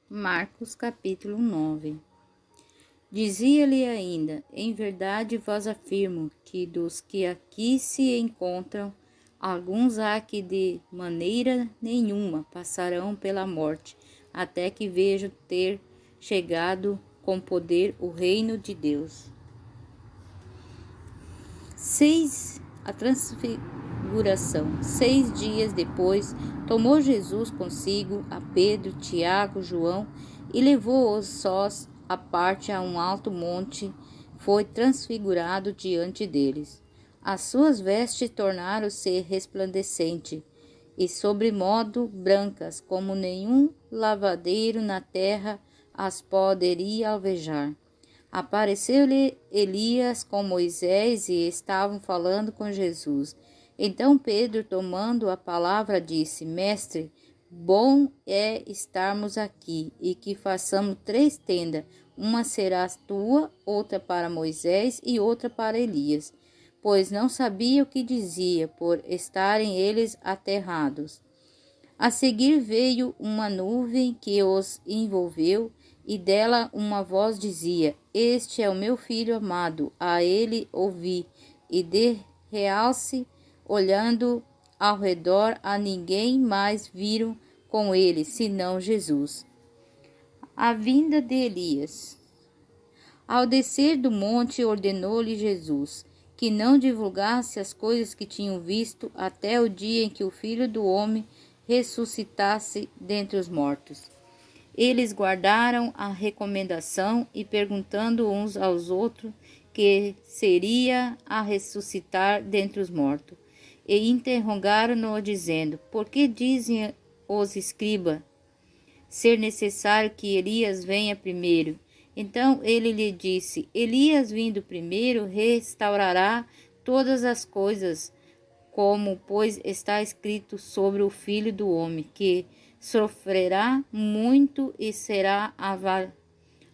Marcos capítulo 9. Dizia-lhe ainda: em verdade vos afirmo que dos que aqui se encontram, alguns há que de maneira nenhuma passarão pela morte, até que vejam ter chegado com poder o reino de Deus. A transfiguração. 6 dias depois, tomou Jesus consigo a Pedro, Tiago, João e levou-os sós à parte a um alto monte. Foi transfigurado diante deles. As suas vestes tornaram-se resplandecentes e sobremodo brancas, como nenhum lavadeiro na terra as poderia alvejar. Apareceu-lhe Elias com Moisés e estavam falando com Jesus. Então Pedro, tomando a palavra, disse: Mestre, bom é estarmos aqui e que façamos 3 tendas. Uma será tua, outra para Moisés e outra para Elias. Pois não sabia o que dizia, por estarem eles aterrados. A seguir veio uma nuvem que os envolveu, e dela uma voz dizia: Este é o meu filho amado, a ele ouvi. E de realce, olhando ao redor, a ninguém mais viram com ele, senão Jesus. A vinda de Elias. Ao descer do monte, ordenou-lhe Jesus que não divulgasse as coisas que tinham visto até o dia em que o Filho do Homem ressuscitasse dentre os mortos. Eles guardaram a recomendação e, perguntando uns aos outros que seria a ressuscitar dentre os mortos, e interrogaram-no, dizendo: Por que dizem os escribas ser necessário que Elias venha primeiro? Então ele lhe disse: Elias, vindo primeiro, restaurará todas as coisas, como, pois, está escrito sobre o Filho do Homem, que sofrerá muito e será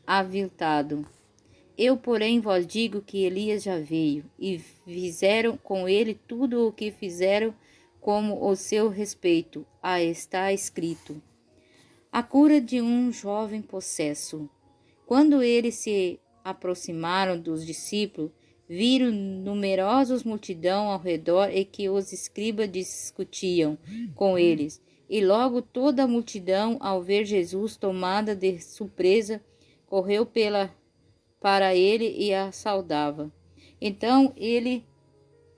aviltado. Eu, porém, vos digo que Elias já veio, e fizeram com ele tudo o que fizeram como o seu respeito. Está escrito. A cura de um jovem possesso. Quando eles se aproximaram dos discípulos, viram numerosos multidão ao redor e que os escribas discutiam com eles. E logo toda a multidão, ao ver Jesus tomada de surpresa, correu para ele e a saudava. Então ele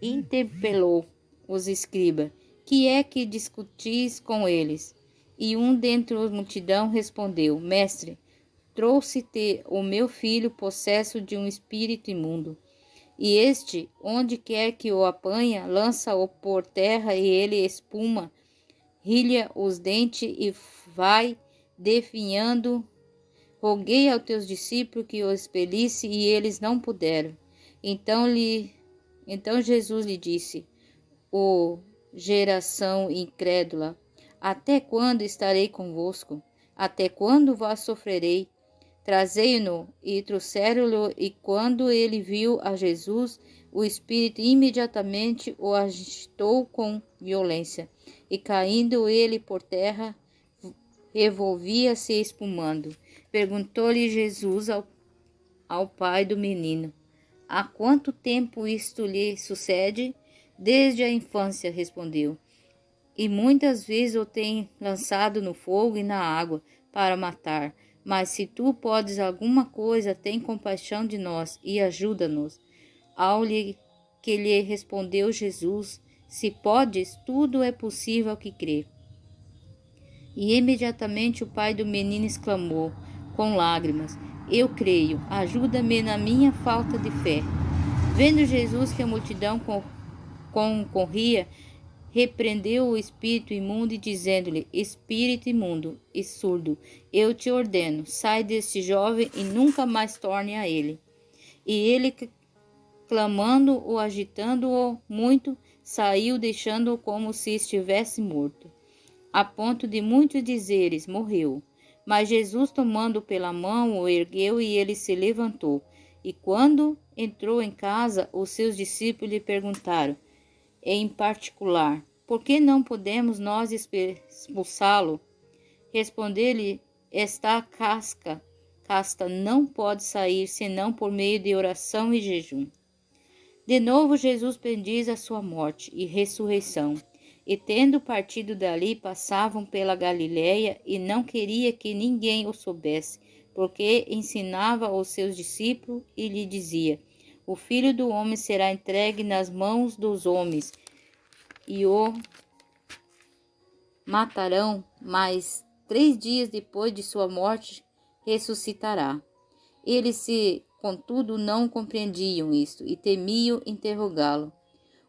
interpelou os escribas: Que é que discutis com eles? E um dentre a multidão respondeu: Mestre, trouxe-te o meu filho possesso de um espírito imundo. E este, onde quer que o apanha, lança-o por terra e ele espuma, rilha os dentes e vai definhando. Roguei aos teus discípulos que o expelisse e eles não puderam. Então Jesus lhe disse: Ó geração incrédula, até quando estarei convosco? Até quando vos sofrerei? Trazei-no, e trouxeram-lhe, e quando ele viu a Jesus, o espírito imediatamente o agitou com violência, e caindo ele por terra, revolvia-se espumando. Perguntou-lhe Jesus ao pai do menino: Há quanto tempo isto lhe sucede? Desde a infância, respondeu. E muitas vezes o tem lançado no fogo e na água para matar. Mas se tu podes alguma coisa, tem compaixão de nós e ajuda-nos. Que lhe respondeu Jesus: Se podes, tudo é possível ao que crê. E imediatamente o pai do menino exclamou, com lágrimas: Eu creio, ajuda-me na minha falta de fé. Vendo Jesus que a multidão concorria, repreendeu o espírito imundo e dizendo-lhe: Espírito imundo e surdo, eu te ordeno, sai deste jovem e nunca mais torne a ele. E ele, clamando-o, agitando-o muito, saiu, deixando-o como se estivesse morto, a ponto de muitos dizeres: morreu. Mas Jesus, tomando-o pela mão, o ergueu e ele se levantou. E quando entrou em casa, os seus discípulos lhe perguntaram, em particular: Por que não podemos nós expulsá-lo? Respondeu-lhe esta casta não pode sair senão por meio de oração e jejum. De novo Jesus bendiz a sua morte e ressurreição, e tendo partido dali, passavam pela Galiléia, e não queria que ninguém o soubesse, porque ensinava aos seus discípulos e lhe dizia: o Filho do Homem será entregue nas mãos dos homens, e o matarão, mas 3 dias depois de sua morte ressuscitará. Eles, contudo, não compreendiam isto e temiam interrogá-lo.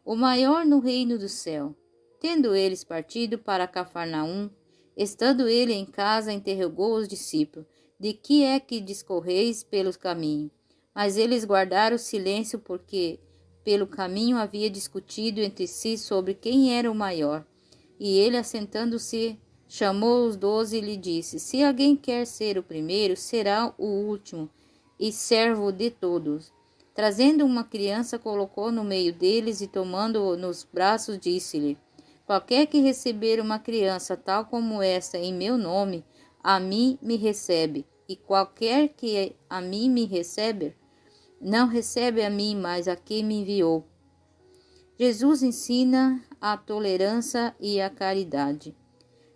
O maior no reino do céu. Tendo eles partido para Cafarnaum, estando ele em casa, interrogou os discípulos: de que é que discorreis pelo caminho? Mas eles guardaram silêncio, porque pelo caminho havia discutido entre si sobre quem era o maior. E ele, assentando-se, chamou os 12 e lhe disse: se alguém quer ser o primeiro, será o último e servo de todos. Trazendo uma criança, colocou no meio deles e, tomando-o nos braços, disse-lhe: qualquer que receber uma criança tal como esta em meu nome, a mim me recebe, e qualquer que a mim me recebe, não recebe a mim, mas a quem me enviou. Jesus ensina a tolerância e a caridade.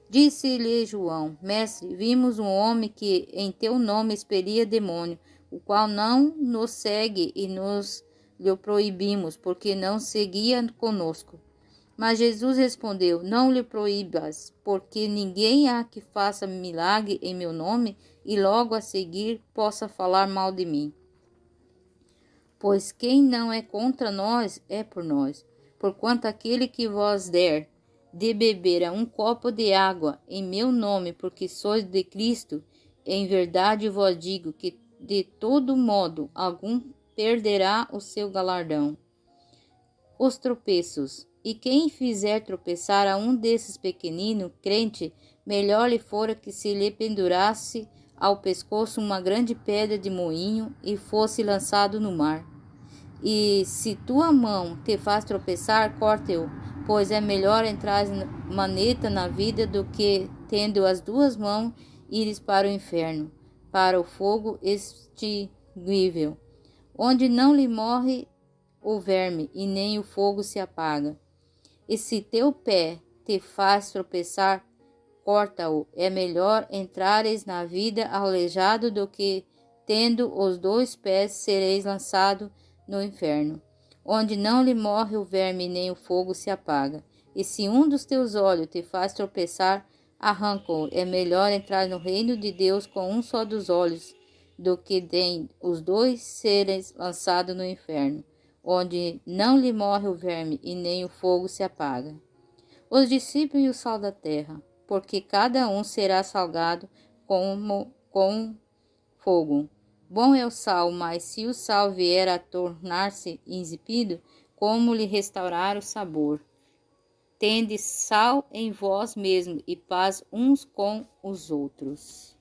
Disse-lhe João: mestre, vimos um homem que em teu nome expelia demônio, o qual não nos segue, e nos lhe proibimos, porque não seguia conosco. Mas Jesus respondeu: não lhe proíbas, porque ninguém há que faça milagre em meu nome e logo a seguir possa falar mal de mim. Pois quem não é contra nós é por nós. Porquanto aquele que vos der de beber a um copo de água em meu nome, porque sois de Cristo, em verdade vos digo que de todo modo algum perderá o seu galardão. Os tropeços. E quem fizer tropeçar a um desses pequeninos, crente, melhor lhe fora que se lhe pendurasse ao pescoço uma grande pedra de moinho e fosse lançado no mar. E se tua mão te faz tropeçar, corte-o, pois é melhor entrar maneta na vida do que, tendo as 2 mãos, ires para o inferno, para o fogo extinguível, onde não lhe morre o verme e nem o fogo se apaga. E se teu pé te faz tropeçar, corta-o. É melhor entrares na vida aleijado do que, tendo os 2 pés, sereis lançado no inferno, onde não lhe morre o verme nem o fogo se apaga. E se um dos teus olhos te faz tropeçar, arranca-o. É melhor entrar no reino de Deus com um só dos olhos, do que tem os 2 seres lançados no inferno, onde não lhe morre o verme e nem o fogo se apaga. Os discípulos e o sal da terra, porque cada um será salgado com fogo. Bom é o sal, mas se o sal vier a tornar-se insípido, como lhe restaurar o sabor? Tende sal em vós mesmos e paz uns com os outros.